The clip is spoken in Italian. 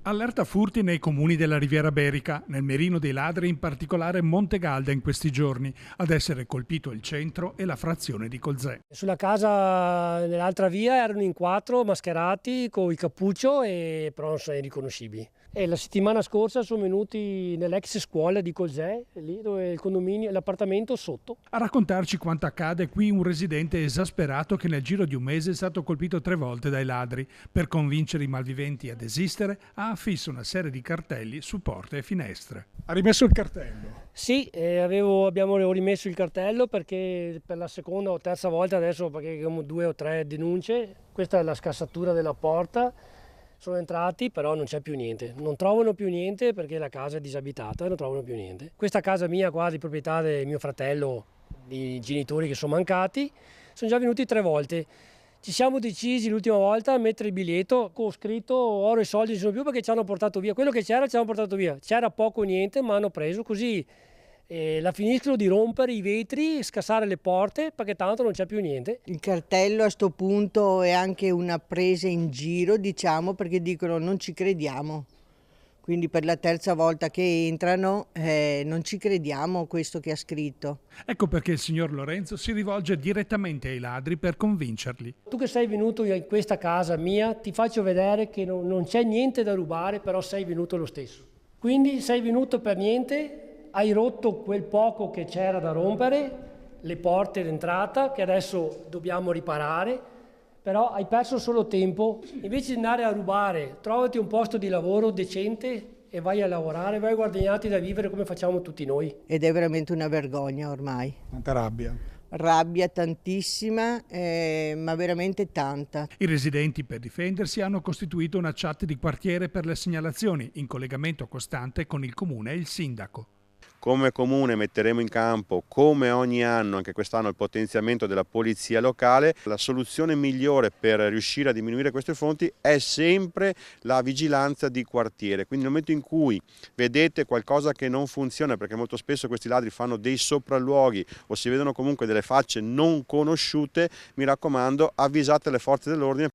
Allerta furti nei comuni della Riviera Berica, nel Merino dei Ladri, in particolare Montegalda in questi giorni, ad essere colpito il centro e la frazione di Colzè. Sulla casa nell'altra via erano in 4 mascherati con il cappuccio, però non sono riconoscibili. E la settimana scorsa sono venuti nell'ex scuola di Colzè, lì dove il condominio, l'appartamento sotto. A raccontarci quanto accade qui un residente esasperato che nel giro di un mese è stato colpito 3 volte dai ladri. Per convincere i malviventi a desistere, ha affisso una serie di cartelli su porte e finestre. Ha rimesso il cartello? Sì, abbiamo rimesso il cartello perché per la seconda o terza volta adesso, perché abbiamo 2 o 3 denunce, questa è la scassatura della porta. Sono entrati, però non c'è più niente, non trovano più niente perché la casa è disabitata e non trovano più niente. Questa casa mia qua di proprietà di mio fratello, di genitori che sono mancati, sono già venuti 3 volte. Ci siamo decisi l'ultima volta a mettere il biglietto con scritto oro e soldi non ci sono più perché ci hanno portato via. Quello che c'era ci hanno portato via, c'era poco o niente ma hanno preso così. La finiscono di rompere i vetri, scassare le porte perché tanto non c'è più niente. Il cartello a sto punto è anche una presa in giro, diciamo, perché dicono non ci crediamo. Quindi per la terza volta che entrano non ci crediamo a questo che ha scritto. Ecco perché il signor Lorenzo si rivolge direttamente ai ladri per convincerli. Tu che sei venuto in questa casa mia, ti faccio vedere che non c'è niente da rubare, però sei venuto lo stesso. Quindi sei venuto per niente. Hai rotto quel poco che c'era da rompere, le porte d'entrata che adesso dobbiamo riparare, però hai perso solo tempo. Invece di andare a rubare, trovati un posto di lavoro decente e vai a lavorare, vai a guadagnarti da vivere come facciamo tutti noi. Ed è veramente una vergogna ormai. Tanta rabbia. Rabbia tantissima, ma veramente tanta. I residenti, per difendersi, hanno costituito una chat di quartiere per le segnalazioni, in collegamento costante con il comune e il sindaco. Come comune metteremo in campo, come ogni anno, anche quest'anno, il potenziamento della polizia locale. La soluzione migliore per riuscire a diminuire queste fonti è sempre la vigilanza di quartiere. Quindi nel momento in cui vedete qualcosa che non funziona, perché molto spesso questi ladri fanno dei sopralluoghi o si vedono comunque delle facce non conosciute, mi raccomando, avvisate le forze dell'ordine.